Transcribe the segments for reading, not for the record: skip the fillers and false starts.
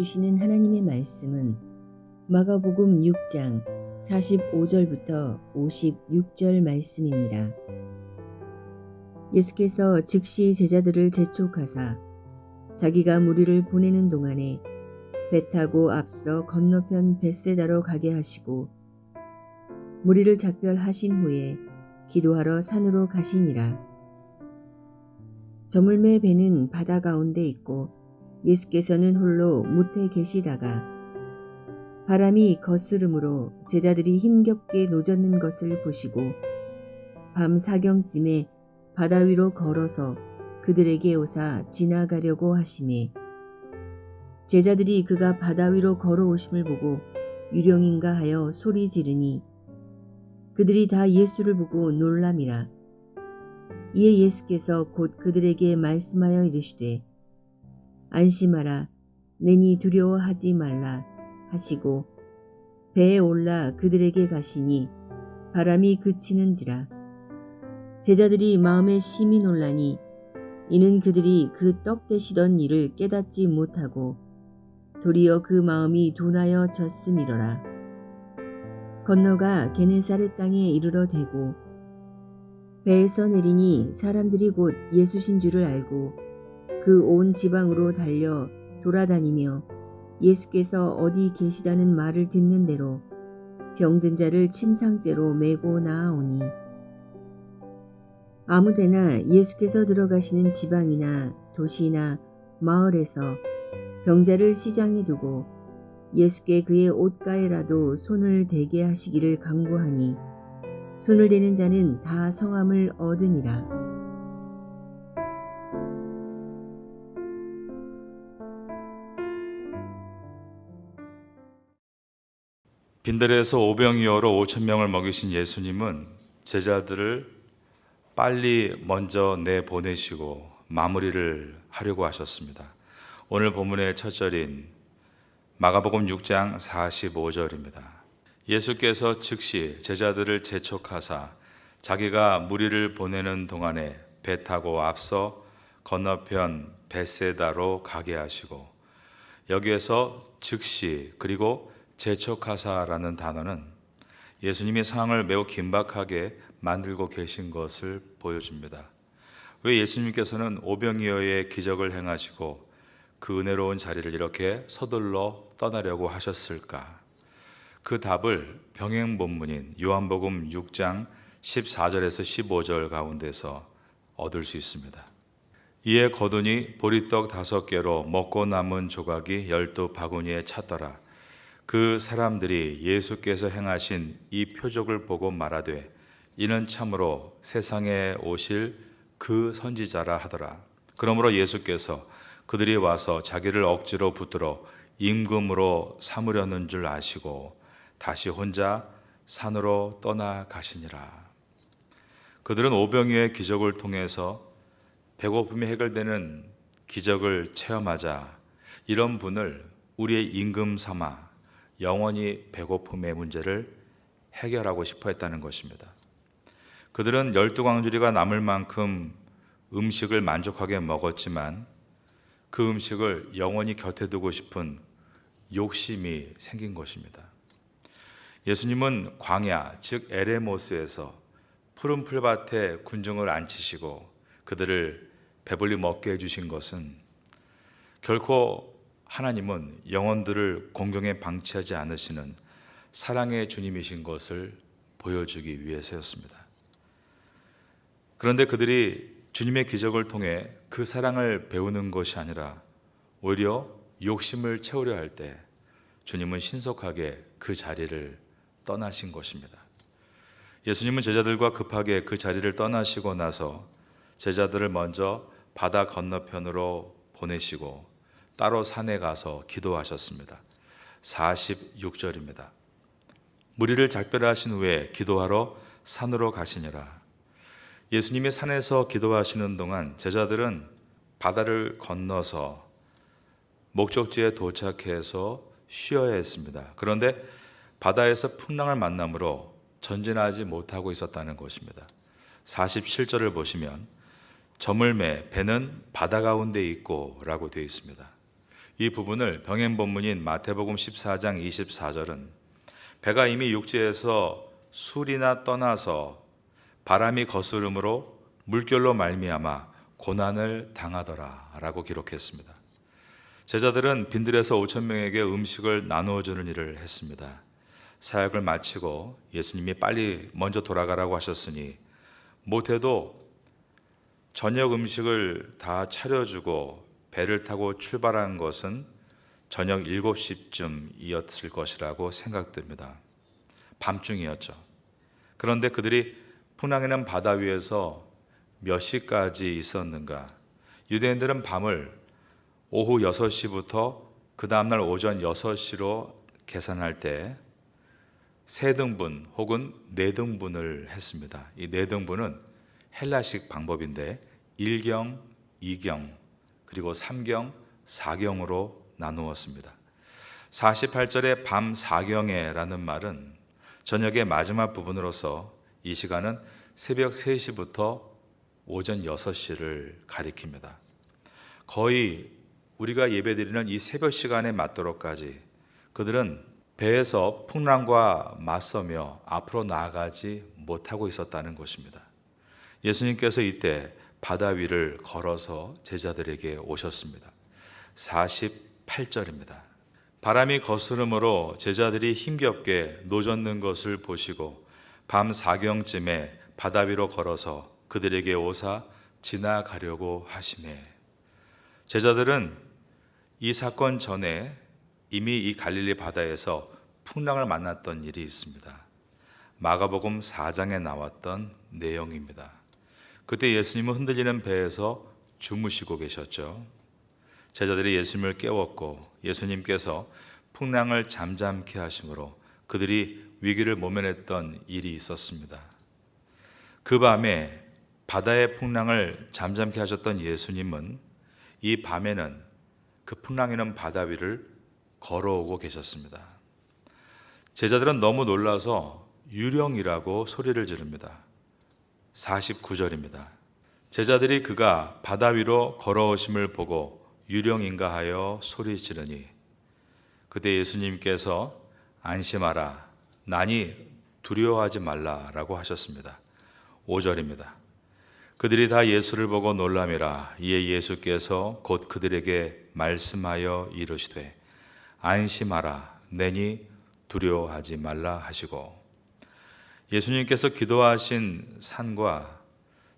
주시는 하나님의 말씀은 마가복음 6장 45절부터 56절 말씀입니다. 예수께서 즉시 제자들을 재촉하사 자기가 무리를 보내는 동안에 배 타고 앞서 건너편 벳세다로 가게 하시고 무리를 작별하신 후에 기도하러 산으로 가시니라. 저물매 배는 바다 가운데 있고 예수께서는 홀로 무태 계시다가 바람이 거스름으로 제자들이 힘겹게 노젓는 것을 보시고 밤 사경쯤에 바다 위로 걸어서 그들에게 오사 지나가려고 하시매 제자들이 그가 바다 위로 걸어오심을 보고 유령인가 하여 소리 지르니 그들이 다 예수를 보고 놀람이라. 이에 예수께서 곧 그들에게 말씀하여 이르시되 안심하라 내니 두려워하지 말라 하시고 배에 올라 그들에게 가시니 바람이 그치는지라. 제자들이 마음에 심히 놀라니 이는 그들이 그 떡 대시던 일을 깨닫지 못하고 도리어 그 마음이 둔하여 졌음이로라. 건너가 게네사렛 땅에 이르러 대고 배에서 내리니 사람들이 곧 예수신 줄을 알고 그 온 지방으로 달려 돌아다니며 예수께서 어디 계시다는 말을 듣는 대로 병든 자를 침상째로 메고 나아오니 아무데나 예수께서 들어가시는 지방이나 도시나 마을에서 병자를 시장에 두고 예수께 그의 옷가에라도 손을 대게 하시기를 간구하니 손을 대는 자는 다 성함을 얻으니라. 빈들에서 오병이어로 5,000명을 먹이신 예수님은 제자들을 빨리 먼저 내보내시고 마무리를 하려고 하셨습니다. 오늘 본문의 첫 절인 마가복음 6장 45절입니다. 예수께서 즉시 제자들을 재촉하사 자기가 무리를 보내는 동안에 배 타고 앞서 건너편 벳세다로 가게 하시고, 여기에서 즉시 그리고 재촉하사라는 단어는 예수님이 상황을 매우 긴박하게 만들고 계신 것을 보여줍니다. 왜 예수님께서는 오병이어의 기적을 행하시고 그 은혜로운 자리를 이렇게 서둘러 떠나려고 하셨을까? 그 답을 병행 본문인 요한복음 6장 14절에서 15절 가운데서 얻을 수 있습니다. 이에 거두니 보리떡 5개로 먹고 남은 조각이 12바구니에 찼더라. 그 사람들이 예수께서 행하신 이 표적을 보고 말하되 이는 참으로 세상에 오실 그 선지자라 하더라. 그러므로 예수께서 그들이 와서 자기를 억지로 붙들어 임금으로 삼으려는 줄 아시고 다시 혼자 산으로 떠나가시니라. 그들은 오병이어의 기적을 통해서 배고픔이 해결되는 기적을 체험하자 이런 분을 우리의 임금 삼아 영원히 배고픔의 문제를 해결하고 싶어 했다는 것입니다. 그들은 12광주리가 남을 만큼 음식을 만족하게 먹었지만 그 음식을 영원히 곁에 두고 싶은 욕심이 생긴 것입니다. 예수님은 광야, 즉 에레모스에서 푸른 풀밭에 군중을 앉히시고 그들을 배불리 먹게 해주신 것은 결코 하나님은 영혼들을 공경에 방치하지 않으시는 사랑의 주님이신 것을 보여주기 위해서였습니다. 그런데 그들이 주님의 기적을 통해 그 사랑을 배우는 것이 아니라 오히려 욕심을 채우려 할 때 주님은 신속하게 그 자리를 떠나신 것입니다. 예수님은 제자들과 급하게 그 자리를 떠나시고 나서 제자들을 먼저 바다 건너편으로 보내시고 따로 산에 가서 기도하셨습니다. 46절입니다. 무리를 작별하신 후에 기도하러 산으로 가시니라. 예수님이 산에서 기도하시는 동안 제자들은 바다를 건너서 목적지에 도착해서 쉬어야 했습니다. 그런데 바다에서 풍랑을 만남으로 전진하지 못하고 있었다는 것입니다. 47절을 보시면 저물매 배는 바다 가운데 있고 라고 되어 있습니다. 이 부분을 병행 본문인 마태복음 14장 24절은 배가 이미 육지에서 술이나 떠나서 바람이 거스름으로 물결로 말미암아 고난을 당하더라 라고 기록했습니다. 제자들은 빈들에서 5천 명에게 음식을 나누어 주는 일을 했습니다. 사역을 마치고 예수님이 빨리 먼저 돌아가라고 하셨으니 못해도 저녁 음식을 다 차려주고 배를 타고 출발한 것은 저녁 7시쯤이었을 것이라고 생각됩니다. 밤중이었죠. 그런데 그들이 풍랑이는 바다 위에서 몇 시까지 있었는가? 유대인들은 밤을 오후 6시부터 그 다음날 오전 6시로 계산할 때 3등분 혹은 4등분을 했습니다. 이 4등분은 헬라식 방법인데 1경, 2경, 그리고 3경, 4경으로 나누었습니다. 48절의 밤 4경에라는 말은 저녁의 마지막 부분으로서 이 시간은 새벽 3시부터 오전 6시를 가리킵니다. 거의 우리가 예배드리는 이 새벽 시간에 맞도록까지 그들은 배에서 풍랑과 맞서며 앞으로 나아가지 못하고 있었다는 것입니다. 예수님께서 이때 바다 위를 걸어서 제자들에게 오셨습니다. 48절입니다. 바람이 거스름으로 제자들이 힘겹게 노젓는 것을 보시고 밤 4경쯤에 바다 위로 걸어서 그들에게 오사 지나가려고 하시매. 제자들은 이 사건 전에 이미 이 갈릴리 바다에서 풍랑을 만났던 일이 있습니다. 마가복음 4장에 나왔던 내용입니다. 그때 예수님은 흔들리는 배에서 주무시고 계셨죠. 제자들이 예수님을 깨웠고 예수님께서 풍랑을 잠잠케 하심으로 그들이 위기를 모면했던 일이 있었습니다. 그 밤에 바다의 풍랑을 잠잠케 하셨던 예수님은 이 밤에는 그 풍랑이는 바다 위를 걸어오고 계셨습니다. 제자들은 너무 놀라서 유령이라고 소리를 지릅니다. 49절입니다. 제자들이 그가 바다 위로 걸어오심을 보고 유령인가 하여 소리 지르니 그때 예수님께서 안심하라 나니 두려워하지 말라라고 하셨습니다. 5절입니다. 그들이 다 예수를 보고 놀라미라. 이에 예수께서 곧 그들에게 말씀하여 이르시되 안심하라 내니 두려워하지 말라 하시고, 예수님께서 기도하신 산과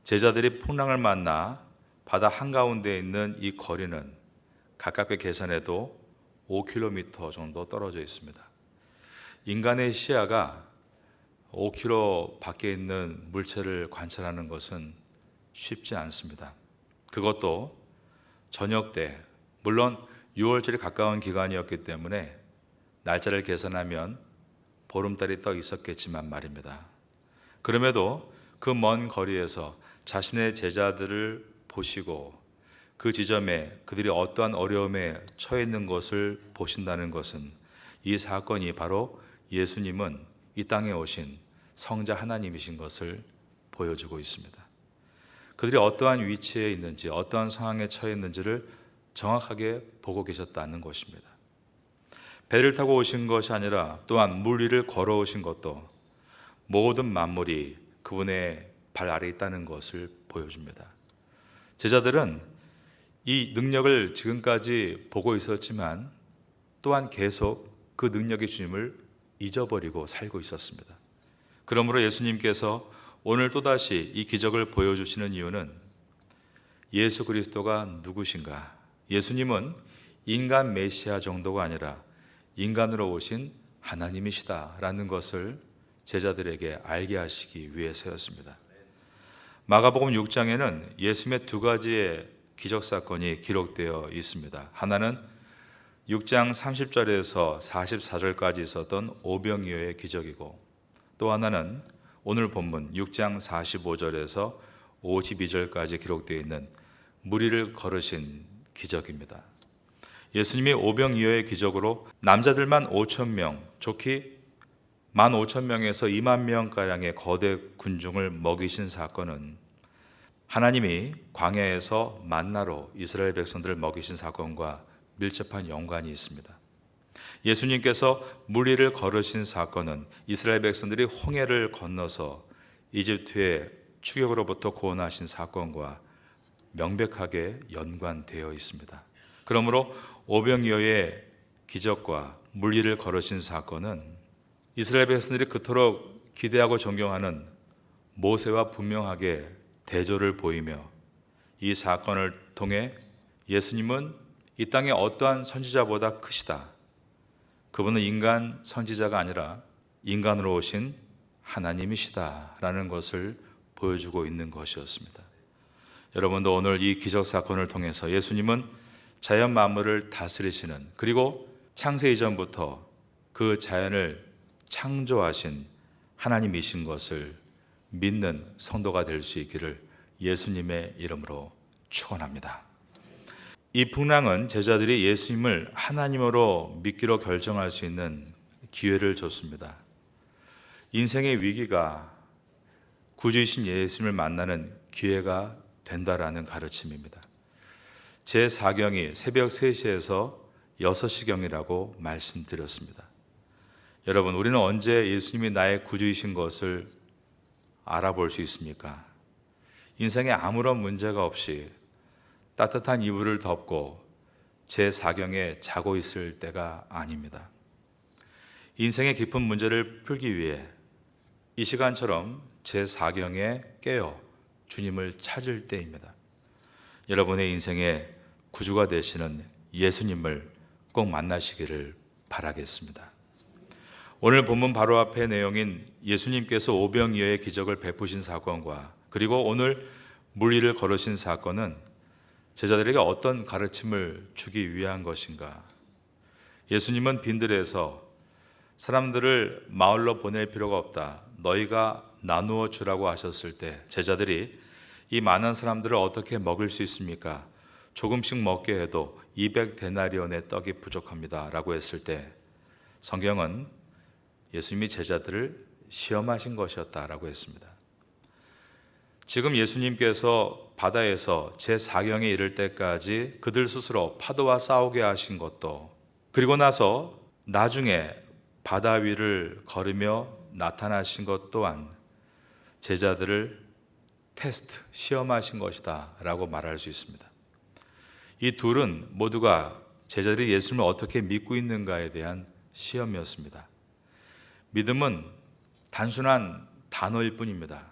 제자들이 풍랑을 만나 바다 한가운데에 있는 이 거리는 가깝게 계산해도 5km 정도 떨어져 있습니다. 인간의 시야가 5km 밖에 있는 물체를 관찰하는 것은 쉽지 않습니다. 그것도 저녁 때, 물론 6월절이 가까운 기간이었기 때문에 날짜를 계산하면 보름달이 떠 있었겠지만 말입니다. 그럼에도 그 먼 거리에서 자신의 제자들을 보시고 그 지점에 그들이 어떠한 어려움에 처해 있는 것을 보신다는 것은 이 사건이 바로 예수님은 이 땅에 오신 성자 하나님이신 것을 보여주고 있습니다. 그들이 어떠한 위치에 있는지, 어떠한 상황에 처해 있는지를 정확하게 보고 계셨다는 것입니다. 배를 타고 오신 것이 아니라 또한 물 위를 걸어오신 것도 모든 만물이 그분의 발 아래에 있다는 것을 보여줍니다. 제자들은 이 능력을 지금까지 보고 있었지만 또한 계속 그 능력의 주님을 잊어버리고 살고 있었습니다. 그러므로 예수님께서 오늘 또다시 이 기적을 보여주시는 이유는 예수 그리스도가 누구신가? 예수님은 인간 메시아 정도가 아니라 인간으로 오신 하나님이시다라는 것을 제자들에게 알게 하시기 위해서였습니다. 마가복음 6장에는 예수님의 두 가지의 기적사건이 기록되어 있습니다. 하나는 6장 30절에서 44절까지 있었던 오병이어의 기적이고, 또 하나는 오늘 본문 6장 45절에서 52절까지 기록되어 있는 무리를 걸으신 기적입니다. 예수님이 오병이어의 기적으로 남자들만 5,000명, 좋게 15,000명에서 20,000명가량의 거대 군중을 먹이신 사건은 하나님이 광야에서 만나로 이스라엘 백성들을 먹이신 사건과 밀접한 연관이 있습니다. 예수님께서 물리를 걸으신 사건은 이스라엘 백성들이 홍해를 건너서 이집트의 추격으로부터 구원하신 사건과 명백하게 연관되어 있습니다. 그러므로 오병이어의 기적과 물리를 걸으신 사건은 이스라엘 백성들이 그토록 기대하고 존경하는 모세와 분명하게 대조를 보이며 이 사건을 통해 예수님은 이 땅의 어떠한 선지자보다 크시다. 그분은 인간 선지자가 아니라 인간으로 오신 하나님이시다라는 것을 보여주고 있는 것이었습니다. 여러분도 오늘 이 기적 사건을 통해서 예수님은 자연 만물을 다스리시는, 그리고 창세 이전부터 그 자연을 창조하신 하나님이신 것을 믿는 성도가 될 수 있기를 예수님의 이름으로 축원합니다. 이 풍랑은 제자들이 예수님을 하나님으로 믿기로 결정할 수 있는 기회를 줬습니다. 인생의 위기가 구주이신 예수님을 만나는 기회가 된다라는 가르침입니다. 제4경이 새벽 3시에서 6시경이라고 말씀드렸습니다. 여러분, 우리는 언제 예수님이 나의 구주이신 것을 알아볼 수 있습니까? 인생에 아무런 문제가 없이 따뜻한 이불을 덮고 제4경에 자고 있을 때가 아닙니다. 인생의 깊은 문제를 풀기 위해 이 시간처럼 제4경에 깨어 주님을 찾을 때입니다. 여러분의 인생의 구주가 되시는 예수님을 꼭 만나시기를 바라겠습니다. 오늘 본문 바로 앞의 내용인 예수님께서 오병이어의 기적을 베푸신 사건과 그리고 오늘 물리를 걸으신 사건은 제자들에게 어떤 가르침을 주기 위한 것인가? 예수님은 빈들에서 사람들을 마을로 보낼 필요가 없다, 너희가 나누어 주라고 하셨을 때 제자들이 이 많은 사람들을 어떻게 먹일 수 있습니까? 조금씩 먹게 해도 200데나리온의 떡이 부족합니다 라고 했을 때 성경은 예수님이 제자들을 시험하신 것이었다라고 했습니다. 지금 예수님께서 바다에서 제4경에 이를 때까지 그들 스스로 파도와 싸우게 하신 것도, 그리고 나서 나중에 바다 위를 걸으며 나타나신 것 또한 제자들을 테스트, 시험하신 것이다 라고 말할 수 있습니다. 이 둘은 모두가 제자들이 예수님을 어떻게 믿고 있는가에 대한 시험이었습니다. 믿음은 단순한 단어일 뿐입니다.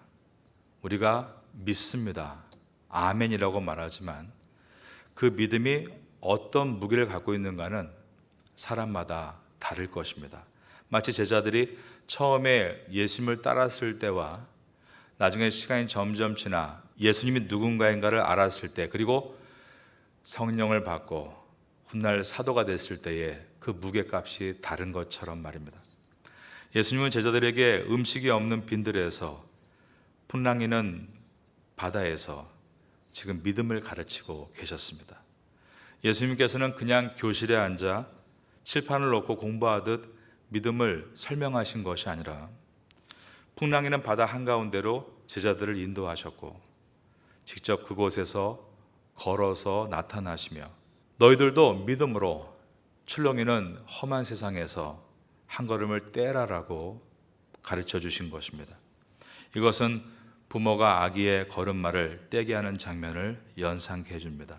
우리가 믿습니다, 아멘이라고 말하지만 그 믿음이 어떤 무게를 갖고 있는가는 사람마다 다를 것입니다. 마치 제자들이 처음에 예수님을 따랐을 때와 나중에 시간이 점점 지나 예수님이 누군가인가를 알았을 때, 그리고 성령을 받고 훗날 사도가 됐을 때의 그 무게값이 다른 것처럼 말입니다. 예수님은 제자들에게 음식이 없는 빈들에서, 풍랑이는 바다에서 지금 믿음을 가르치고 계셨습니다. 예수님께서는 그냥 교실에 앉아 칠판을 놓고 공부하듯 믿음을 설명하신 것이 아니라 풍랑이는 바다 한가운데로 제자들을 인도하셨고 직접 그곳에서 걸어서 나타나시며 너희들도 믿음으로 출렁이는 험한 세상에서 한 걸음을 떼라라고 가르쳐 주신 것입니다. 이것은 부모가 아기의 걸음마를 떼게 하는 장면을 연상케 해줍니다.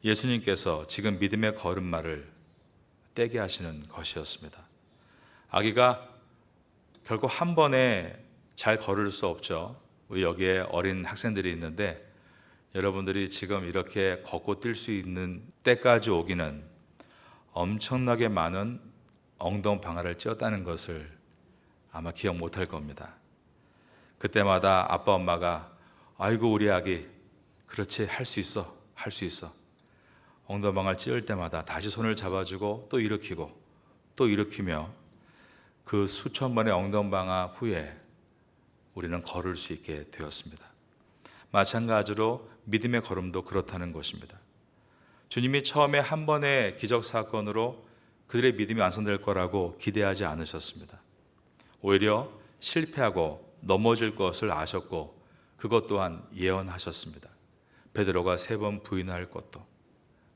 예수님께서 지금 믿음의 걸음마를 떼게 하시는 것이었습니다. 아기가 결코 한 번에 잘 걸을 수 없죠. 우리 여기에 어린 학생들이 있는데 여러분들이 지금 이렇게 걷고 뛸 수 있는 때까지 오기는 엄청나게 많은 엉덩방아를 찧었다는 것을 아마 기억 못할 겁니다. 그때마다 아빠 엄마가 아이고 우리 아기 그렇지 할 수 있어 할 수 있어 엉덩방아를 찧을 때마다 다시 손을 잡아주고 또 일으키고 또 일으키며 그 수천 번의 엉덩방아 후에 우리는 걸을 수 있게 되었습니다. 마찬가지로 믿음의 걸음도 그렇다는 것입니다. 주님이 처음에 한 번의 기적 사건으로 그들의 믿음이 완성될 거라고 기대하지 않으셨습니다. 오히려 실패하고 넘어질 것을 아셨고 그것 또한 예언하셨습니다. 베드로가 3번 부인할 것도,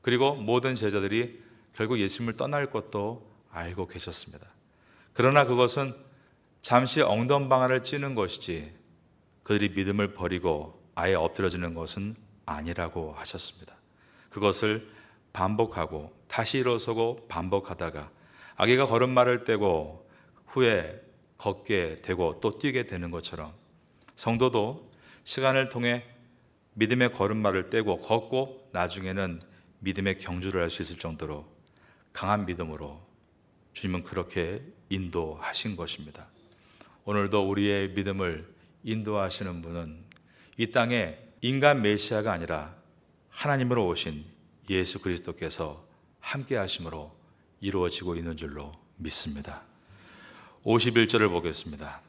그리고 모든 제자들이 결국 예수님을 떠날 것도 알고 계셨습니다. 그러나 그것은 잠시 엉덩방아를 찌는 것이지 그들이 믿음을 버리고 아예 엎드려지는 것은 아니라고 하셨습니다. 그것을 반복하고 다시 일어서고 반복하다가 아기가 걸음마를 떼고 후에 걷게 되고 또 뛰게 되는 것처럼 성도도 시간을 통해 믿음의 걸음마를 떼고 걷고 나중에는 믿음의 경주를 할 수 있을 정도로 강한 믿음으로 주님은 그렇게 인도하신 것입니다. 오늘도 우리의 믿음을 인도하시는 분은 이 땅에 인간 메시아가 아니라 하나님으로 오신 예수 그리스도께서 함께 하심으로 이루어지고 있는 줄로 믿습니다. 51절을 보겠습니다.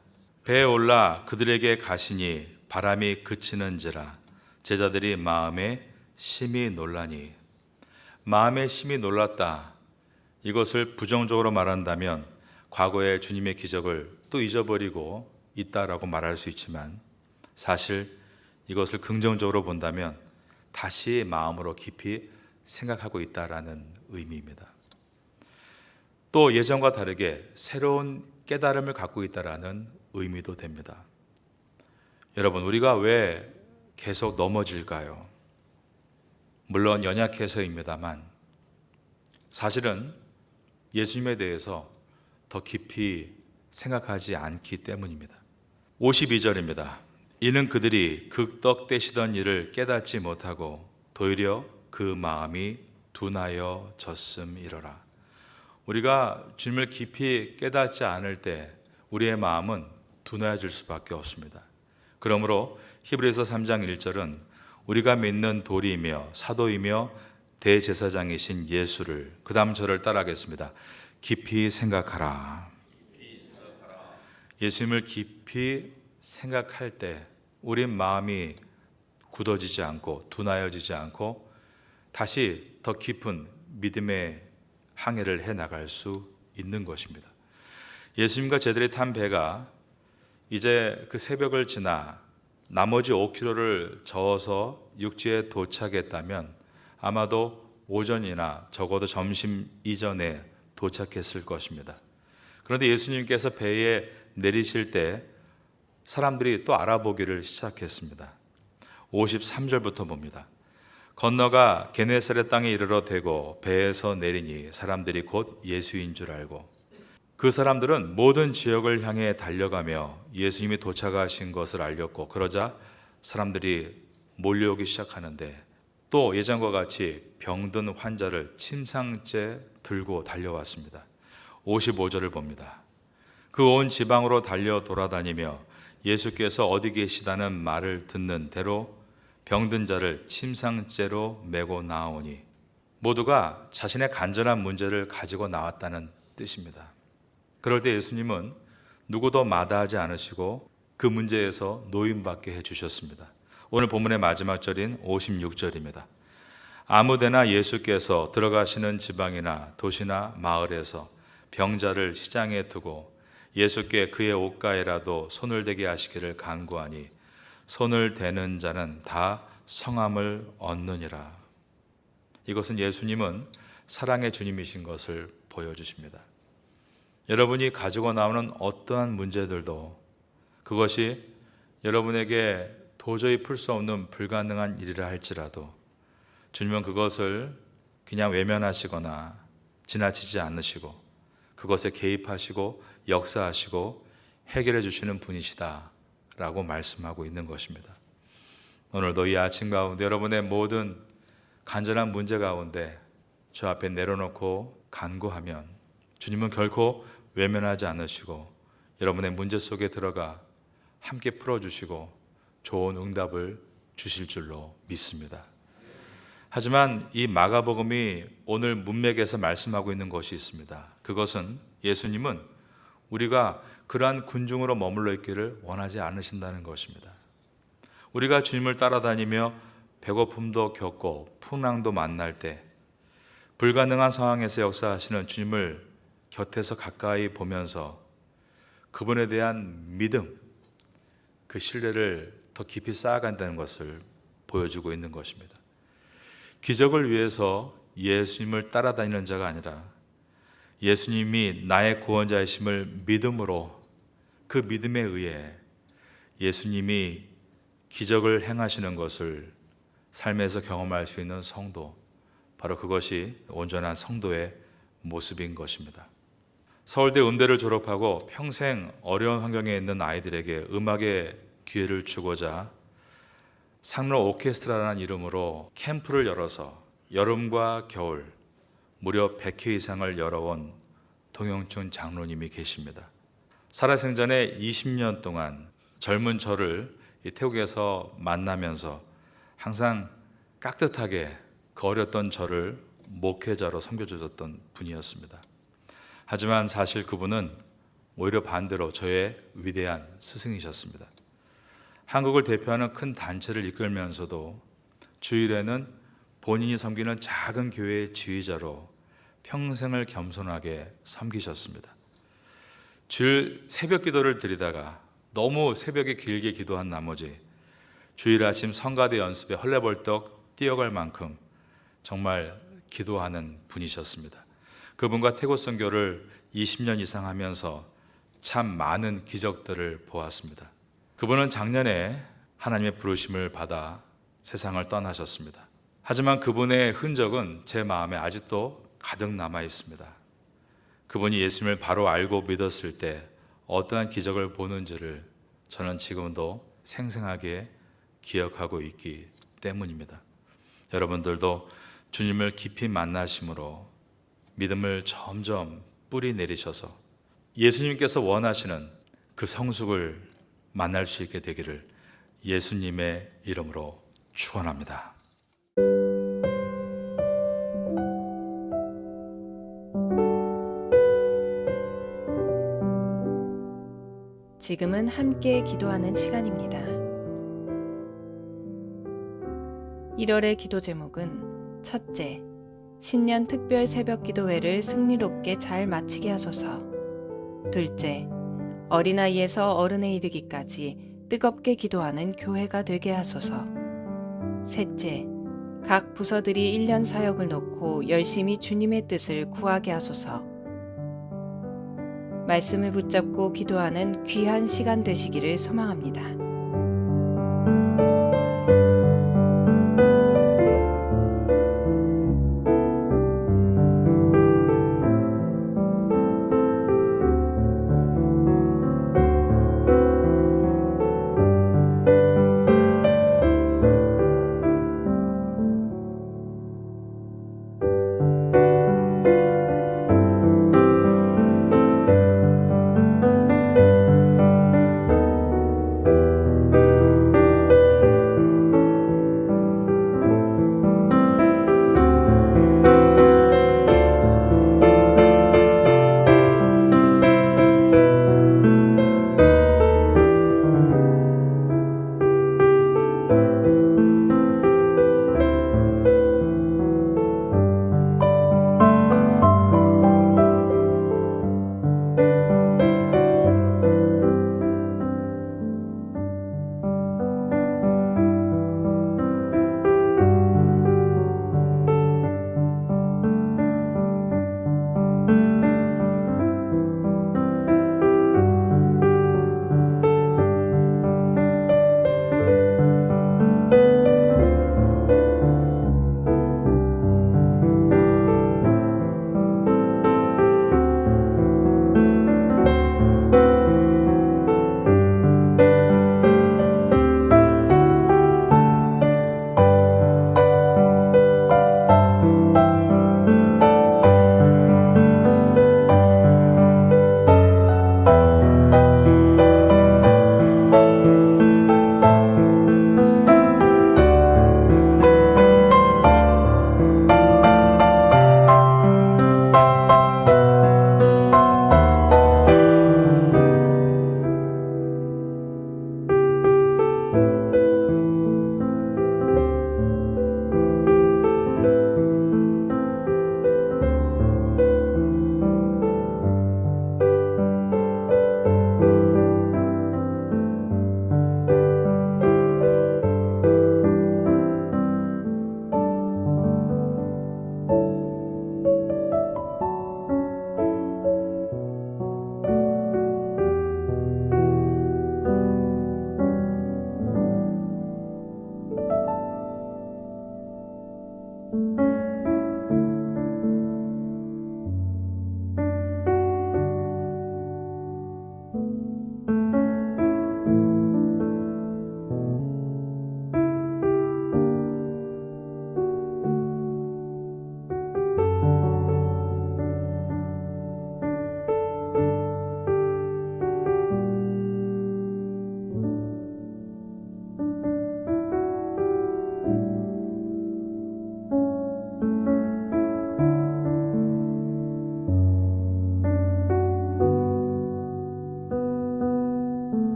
배에 올라 그들에게 가시니 바람이 그치는지라 제자들이 마음에 심히 놀라니. 마음에 심히 놀랐다. 이것을 부정적으로 말한다면 과거의 주님의 기적을 또 잊어버리고 있다라고 말할 수 있지만 사실 이것을 긍정적으로 본다면 다시 마음으로 깊이 생각하고 있다라는 의미입니다. 또 예전과 다르게 새로운 깨달음을 갖고 있다라는 의미도 됩니다. 여러분, 우리가 왜 계속 넘어질까요? 물론 연약해서입니다만 사실은 예수님에 대해서 더 깊이 생각하지 않기 때문입니다. 52절입니다. 이는 그들이 극떡 떼시던 일을 깨닫지 못하고 도리어 그 마음이 둔하여졌음이로라. 우리가 주님을 깊이 깨닫지 않을 때 우리의 마음은 둔하여질 수밖에 없습니다. 그러므로 히브리서 3장 1절은 우리가 믿는 도리이며 사도이며 대제사장이신 예수를, 그 다음 절을 따라하겠습니다. 깊이 생각하라. 예수님을 깊이 생각할 때 우리 마음이 굳어지지 않고 둔하여지지 않고 다시 더 깊은 믿음의 항해를 해나갈 수 있는 것입니다. 예수님과 제자들이 탄 배가 이제 그 새벽을 지나 나머지 5km를 저어서 육지에 도착했다면 아마도 오전이나 적어도 점심 이전에 도착했을 것입니다. 그런데 예수님께서 배에 내리실 때 사람들이 또 알아보기를 시작했습니다. 53절부터 봅니다. 건너가 게네사렛 땅에 이르러 대고 배에서 내리니 사람들이 곧 예수인 줄 알고 그 사람들은 모든 지역을 향해 달려가며 예수님이 도착하신 것을 알렸고 그러자 사람들이 몰려오기 시작하는데 또 예전과 같이 병든 환자를 침상째 들고 달려왔습니다. 55절을 봅니다. 그 온 지방으로 달려 돌아다니며 예수께서 어디 계시다는 말을 듣는 대로 병든 자를 침상째로 메고 나오니 모두가 자신의 간절한 문제를 가지고 나왔다는 뜻입니다. 그럴 때 예수님은 누구도 마다하지 않으시고 그 문제에서 노임받게 해주셨습니다. 오늘 본문의 마지막 절인 56절입니다. 아무데나 예수께서 들어가시는 지방이나 도시나 마을에서 병자를 시장에 두고 예수께 그의 옷가에라도 손을 대게 하시기를 간구하니 손을 대는 자는 다 성함을 얻느니라. 이것은 예수님은 사랑의 주님이신 것을 보여주십니다. 여러분이 가지고 나오는 어떠한 문제들도 그것이 여러분에게 도저히 풀 수 없는 불가능한 일이라 할지라도 주님은 그것을 그냥 외면하시거나 지나치지 않으시고 그것에 개입하시고 역사하시고 해결해 주시는 분이시다 라고 말씀하고 있는 것입니다. 오늘도 이 아침 가운데 여러분의 모든 간절한 문제 가운데 저 앞에 내려놓고 간구하면 주님은 결코 외면하지 않으시고 여러분의 문제 속에 들어가 함께 풀어주시고 좋은 응답을 주실 줄로 믿습니다. 하지만 이 마가복음이 오늘 문맥에서 말씀하고 있는 것이 있습니다. 그것은 예수님은 우리가 그러한 군중으로 머물러 있기를 원하지 않으신다는 것입니다. 우리가 주님을 따라다니며 배고픔도 겪고 풍랑도 만날 때 불가능한 상황에서 역사하시는 주님을 곁에서 가까이 보면서 그분에 대한 믿음, 그 신뢰를 더 깊이 쌓아간다는 것을 보여주고 있는 것입니다. 기적을 위해서 예수님을 따라다니는 자가 아니라 예수님이 나의 구원자이심을 믿음으로, 그 믿음에 의해 예수님이 기적을 행하시는 것을 삶에서 경험할 수 있는 성도, 바로 그것이 온전한 성도의 모습인 것입니다. 서울대 음대를 졸업하고 평생 어려운 환경에 있는 아이들에게 음악의 기회를 주고자 상로 오케스트라라는 이름으로 캠프를 열어서 여름과 겨울 무려 100회 이상을 열어온 동영춘 장로님이 계십니다. 살아생전에 20년 동안 젊은 저를 이 태국에서 만나면서 항상 깍듯하게 그 어렸던 저를 목회자로 섬겨주셨던 분이었습니다. 하지만 사실 그분은 오히려 반대로 저의 위대한 스승이셨습니다. 한국을 대표하는 큰 단체를 이끌면서도 주일에는 본인이 섬기는 작은 교회의 지휘자로 평생을 겸손하게 섬기셨습니다. 주일 새벽 기도를 드리다가 너무 새벽에 길게 기도한 나머지 주일 아침 성가대 연습에 헐레벌떡 뛰어갈 만큼 정말 기도하는 분이셨습니다. 그분과 태국 선교를 20년 이상 하면서 참 많은 기적들을 보았습니다. 그분은 작년에 하나님의 부르심을 받아 세상을 떠나셨습니다. 하지만 그분의 흔적은 제 마음에 아직도 가득 남아 있습니다. 그분이 예수님을 바로 알고 믿었을 때 어떠한 기적을 보는지를 저는 지금도 생생하게 기억하고 있기 때문입니다. 여러분들도 주님을 깊이 만나심으로 믿음을 점점 뿌리 내리셔서 예수님께서 원하시는 그 성숙을 만날 수 있게 되기를 예수님의 이름으로 축원합니다. 지금은 함께 기도하는 시간입니다. 1월의 기도 제목은 첫째, 신년 특별 새벽 기도회를 승리롭게 잘 마치게 하소서. 둘째, 어린아이에서 어른에 이르기까지 뜨겁게 기도하는 교회가 되게 하소서. 셋째, 각 부서들이 1년 사역을 놓고 열심히 주님의 뜻을 구하게 하소서. 말씀을 붙잡고 기도하는 귀한 시간 되시기를 소망합니다.